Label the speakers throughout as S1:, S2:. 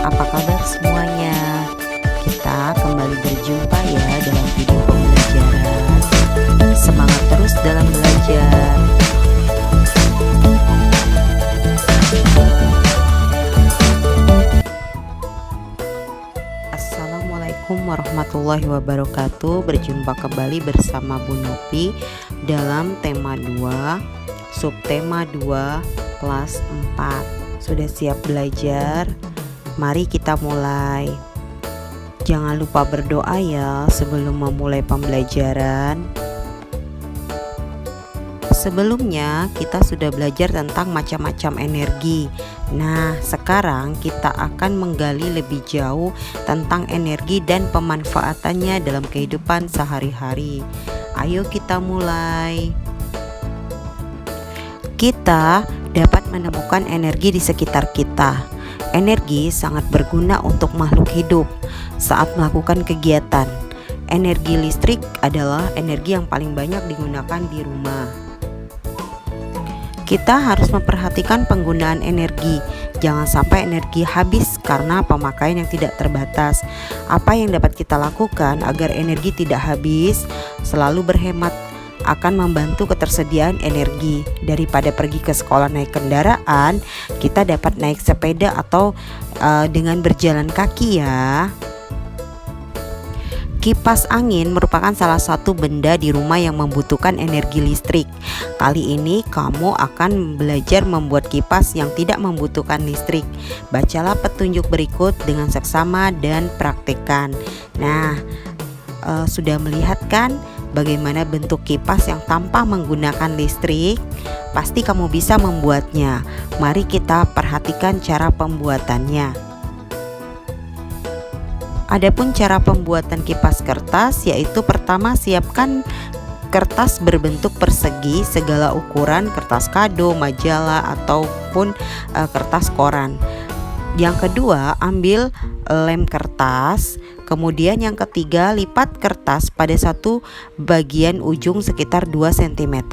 S1: Apa kabar semuanya? Kita kembali berjumpa ya dalam video pembelajaran. Semangat terus dalam belajar. Assalamualaikum warahmatullahi wabarakatuh. Berjumpa kembali bersama Bu Nopi dalam tema 2, subtema 2, kelas 4. Sudah siap belajar? Mari kita mulai. Jangan lupa berdoa ya sebelum memulai pembelajaran. Sebelumnya kita sudah belajar tentang macam-macam energi. Nah, sekarang kita akan menggali lebih jauh tentang energi dan pemanfaatannya dalam kehidupan sehari-hari. Ayo kita mulai. Kita dapat menemukan energi di sekitar kita. Energi sangat berguna untuk makhluk hidup saat melakukan kegiatan. Energi listrik adalah energi yang paling banyak digunakan di rumah. Kita harus memperhatikan penggunaan energi. Jangan sampai energi habis karena pemakaian yang tidak terbatas. Apa yang dapat kita lakukan agar energi tidak habis? Selalu berhemat akan membantu ketersediaan energi. Daripada pergi ke sekolah naik kendaraan, kita dapat naik sepeda atau dengan berjalan kaki ya. Kipas angin merupakan salah satu benda di rumah yang membutuhkan energi listrik. Kali ini kamu akan belajar membuat kipas yang tidak membutuhkan listrik. Bacalah petunjuk berikut dengan seksama dan praktekkan. Nah, sudah melihat kan bagaimana bentuk kipas yang tanpa menggunakan listrik? Pasti kamu bisa membuatnya. Mari kita perhatikan cara pembuatannya. Adapun cara pembuatan kipas kertas yaitu pertama siapkan kertas berbentuk persegi segala ukuran, kertas kado, majalah ataupun kertas koran. Yang kedua, ambil lem kertas. Kemudian yang ketiga, lipat kertas pada satu bagian ujung sekitar 2 cm.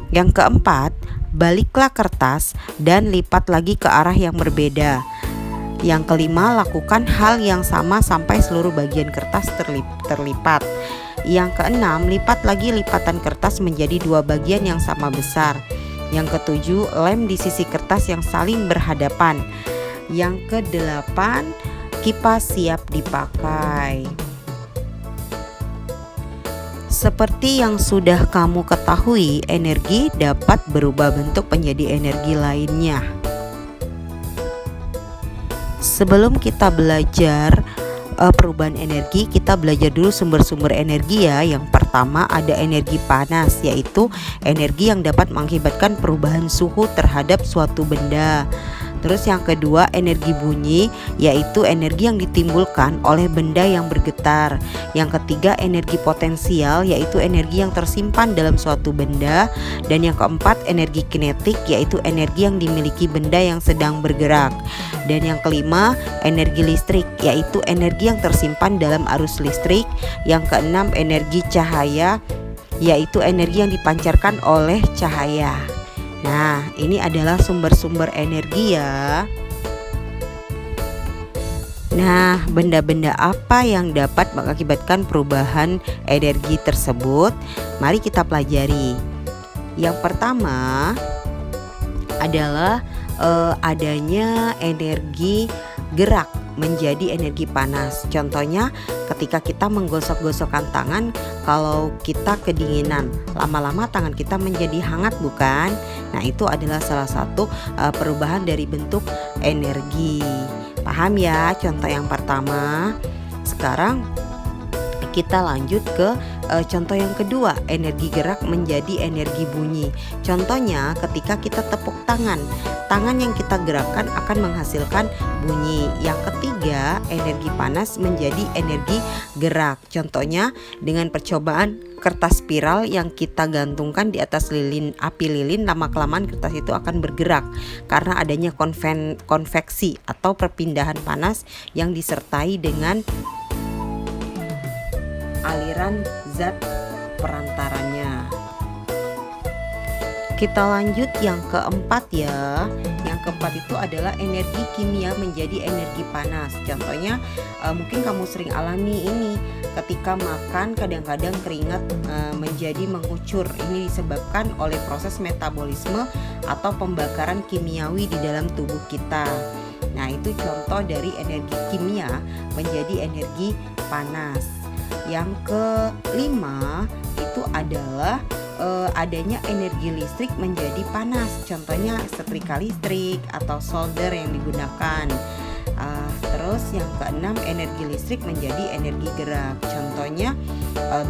S1: Yang keempat, baliklah kertas dan lipat lagi ke arah yang berbeda. Yang kelima, lakukan hal yang sama sampai seluruh bagian kertas terlipat. Yang keenam, lipat lagi lipatan kertas menjadi 2 bagian yang sama besar. Yang ketujuh, lem di sisi kertas yang saling berhadapan. Yang kedelapan, kipas siap dipakai. Seperti yang sudah kamu ketahui, energi dapat berubah bentuk menjadi energi lainnya. Sebelum kita belajar perubahan energi, kita belajar dulu sumber-sumber energi ya. Yang pertama ada energi panas, yaitu energi yang dapat mengakibatkan perubahan suhu terhadap suatu benda. Terus yang kedua energi bunyi, yaitu energi yang ditimbulkan oleh benda yang bergetar. Yang ketiga energi potensial, yaitu energi yang tersimpan dalam suatu benda. Dan yang keempat energi kinetik, yaitu energi yang dimiliki benda yang sedang bergerak. Dan yang kelima energi listrik, yaitu energi yang tersimpan dalam arus listrik. Yang keenam energi cahaya, yaitu energi yang dipancarkan oleh cahaya. Nah, ini adalah sumber-sumber energi ya. Nah, benda-benda apa yang dapat mengakibatkan perubahan energi tersebut? Mari kita pelajari. Yang pertama adalah adanya energi gerak menjadi energi panas. Contohnya ketika kita menggosok-gosokkan tangan, kalau kita kedinginan, lama-lama tangan kita menjadi hangat bukan? Nah, itu adalah salah satu perubahan dari bentuk energi. Paham ya contoh yang pertama? Sekarang kita lanjut ke contoh yang kedua, energi gerak menjadi energi bunyi. Contohnya ketika kita tepuk tangan, tangan yang kita gerakkan akan menghasilkan bunyi. Yang ketiga, energi panas menjadi energi gerak. Contohnya dengan percobaan kertas spiral yang kita gantungkan di atas lilin, api lilin, lama-kelamaan kertas itu akan bergerak karena adanya konveksi atau perpindahan panas yang disertai dengan aliran zat perantaranya. Kita lanjut yang keempat ya. Yang keempat itu adalah energi kimia menjadi energi panas. Contohnya mungkin kamu sering alami ini ketika makan, kadang-kadang keringat menjadi mengucur. Ini disebabkan oleh proses metabolisme atau pembakaran kimiawi di dalam tubuh kita. Nah, itu contoh dari energi kimia menjadi energi panas. Yang kelima itu adalah adanya energi listrik menjadi panas. Contohnya setrika listrik atau solder yang digunakan. Terus yang keenam, energi listrik menjadi energi gerak. Contohnya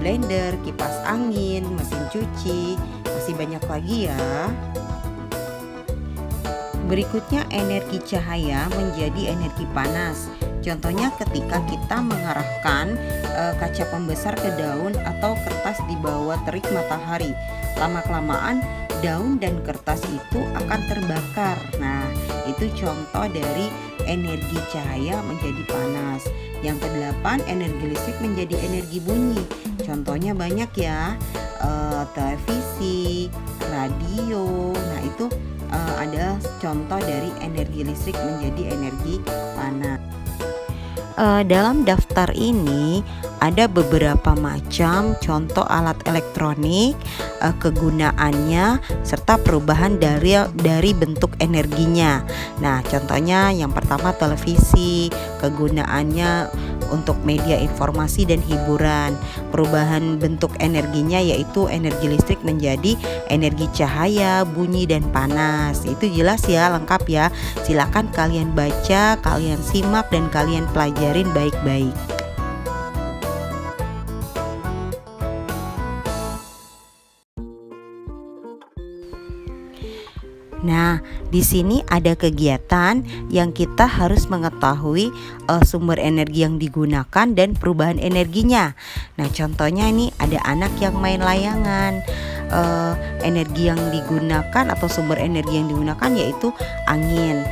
S1: blender, kipas angin, mesin cuci. Masih banyak lagi ya. Berikutnya energi cahaya menjadi energi panas. Contohnya ketika kita mengarahkan kaca pembesar ke daun atau kertas di bawah terik matahari, lama-kelamaan daun dan kertas itu akan terbakar. Nah, itu contoh dari energi cahaya menjadi panas. Yang kedelapan, energi listrik menjadi energi bunyi. Contohnya banyak ya, televisi, radio. Nah, itu ada contoh dari energi listrik menjadi energi panas. Dalam daftar ini ada beberapa macam contoh alat elektronik, kegunaannya serta perubahan dari bentuk energinya. Nah, contohnya yang pertama televisi, kegunaannya untuk media informasi dan hiburan. Perubahan bentuk energinya yaitu energi listrik menjadi energi cahaya, bunyi dan panas. Itu jelas ya, lengkap ya. Silakan kalian baca, kalian simak dan kalian pelajarin baik-baik. Nah, di sini ada kegiatan yang kita harus mengetahui sumber energi yang digunakan dan perubahan energinya. Nah, contohnya ini ada anak yang main layangan. Energi yang digunakan atau sumber energi yang digunakan yaitu angin.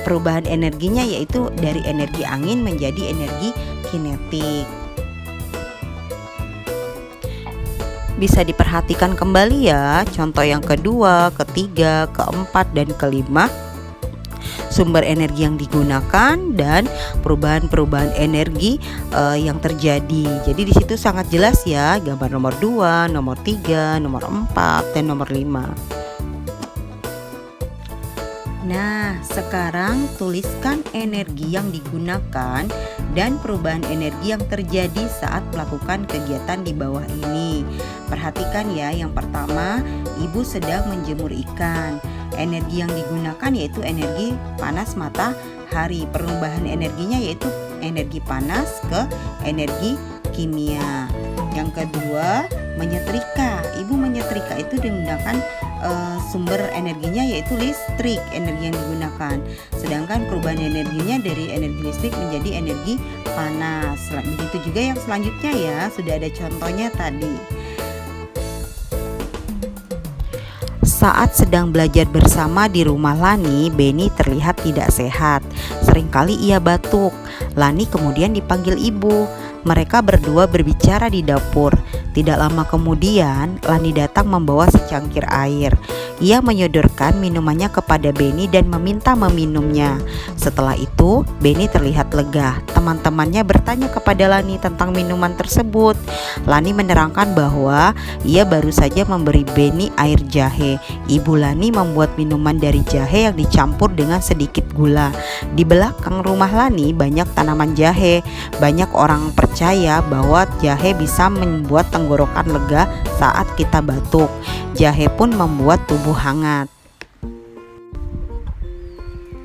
S1: Perubahan energinya yaitu dari energi angin menjadi energi kinetik. Bisa diperhatikan kembali ya, contoh yang kedua, ketiga, keempat, dan kelima, sumber energi yang digunakan dan perubahan-perubahan energi yang terjadi. Jadi di situ sangat jelas ya, gambar nomor 2, nomor 3, nomor 4, dan nomor 5. Nah, sekarang tuliskan energi yang digunakan dan perubahan energi yang terjadi saat melakukan kegiatan di bawah ini. Perhatikan ya, yang pertama, ibu sedang menjemur ikan. Energi yang digunakan yaitu energi panas matahari. Perubahan energinya yaitu energi panas ke energi kimia. Yang kedua, menyetrika. Ibu menyetrika itu menggunakan sumber energinya yaitu listrik, energi yang digunakan. Sedangkan perubahan energinya dari energi listrik menjadi energi panas. Begitu juga yang selanjutnya ya, sudah ada contohnya tadi. Saat sedang belajar bersama di rumah Lani, Beni terlihat tidak sehat. Seringkali ia batuk. Lani kemudian dipanggil ibu. Mereka berdua berbicara di dapur. Tidak lama kemudian, Lani datang membawa secangkir air. Ia menyodorkan minumannya kepada Beni dan meminta meminumnya. Setelah itu, Beni terlihat lega. Teman-temannya bertanya kepada Lani tentang minuman tersebut. Lani menerangkan bahwa ia baru saja memberi Beni air jahe. Ibu Lani membuat minuman dari jahe yang dicampur dengan sedikit gula. Di belakang rumah Lani banyak tanaman jahe. Banyak orang percaya bahwa jahe bisa membuat tenggorokan lega saat kita batuk. Jahe pun membuat tubuh hangat.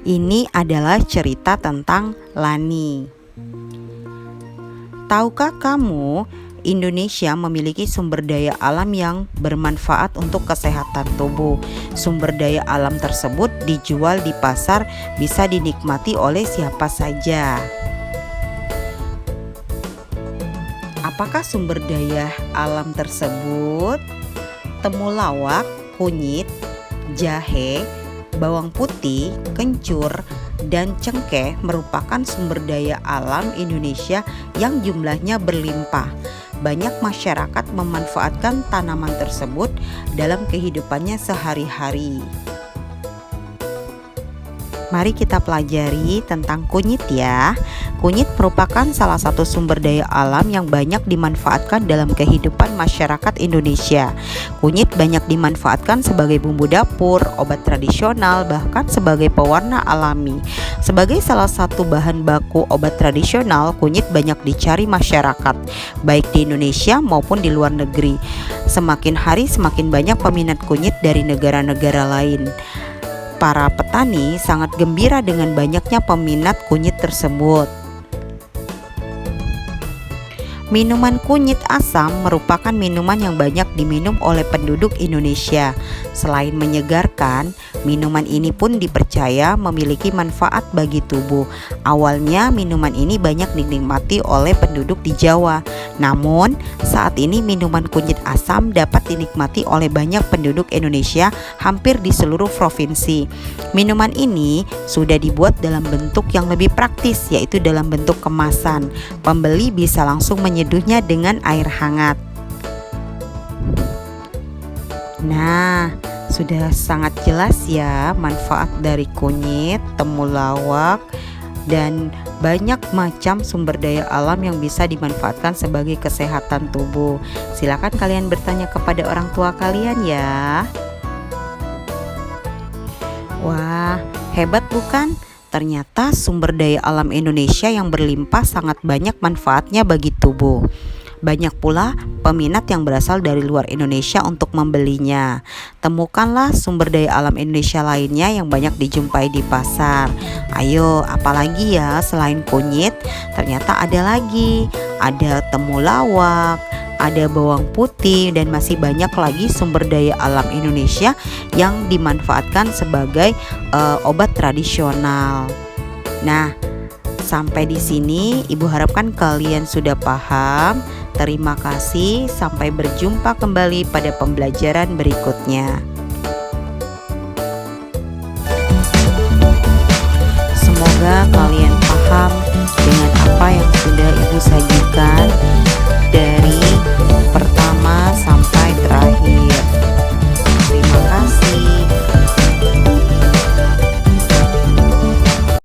S1: Ini adalah cerita tentang Lani. Tahukah kamu, Indonesia memiliki sumber daya alam yang bermanfaat untuk kesehatan tubuh. Sumber daya alam tersebut dijual di pasar, bisa dinikmati oleh siapa saja. Apakah sumber daya alam tersebut? Temulawak, kunyit, jahe, bawang putih, kencur, dan cengkeh merupakan sumber daya alam Indonesia yang jumlahnya berlimpah. banyak masyarakat memanfaatkan tanaman tersebut dalam kehidupannya sehari-hari. Mari kita pelajari tentang kunyit ya. Kunyit merupakan salah satu sumber daya alam yang banyak dimanfaatkan dalam kehidupan masyarakat Indonesia. Kunyit banyak dimanfaatkan sebagai bumbu dapur, obat tradisional, bahkan sebagai pewarna alami. Sebagai salah satu bahan baku obat tradisional, kunyit banyak dicari masyarakat, baik di Indonesia maupun di luar negeri. Semakin hari semakin banyak peminat kunyit dari negara-negara lain. Para petani sangat gembira dengan banyaknya peminat kunyit tersebut. Minuman kunyit asam merupakan minuman yang banyak diminum oleh penduduk Indonesia. Selain menyegarkan, minuman ini pun dipercaya memiliki manfaat bagi tubuh. Awalnya minuman ini banyak dinikmati oleh penduduk di Jawa. Namun, saat ini minuman kunyit asam dapat dinikmati oleh banyak penduduk Indonesia hampir di seluruh provinsi. Minuman ini sudah dibuat dalam bentuk yang lebih praktis, yaitu dalam bentuk kemasan. Pembeli bisa langsung menyeduhnya dengan air hangat. Nah, sudah sangat jelas ya manfaat dari kunyit, temulawak, dan banyak macam sumber daya alam yang bisa dimanfaatkan sebagai kesehatan tubuh. Silakan kalian bertanya kepada orang tua kalian ya. Wah, hebat bukan? Ternyata sumber daya alam Indonesia yang berlimpah sangat banyak manfaatnya bagi tubuh. Banyak pula peminat yang berasal dari luar Indonesia untuk membelinya. Temukanlah sumber daya alam Indonesia lainnya yang banyak dijumpai di pasar. Ayo, apalagi ya selain kunyit? Ternyata ada lagi. Ada temulawak, ada bawang putih, dan masih banyak lagi sumber daya alam Indonesia yang dimanfaatkan sebagai obat tradisional. Nah, sampai di sini Ibu harapkan kalian sudah paham. Terima kasih, sampai berjumpa kembali pada pembelajaran berikutnya.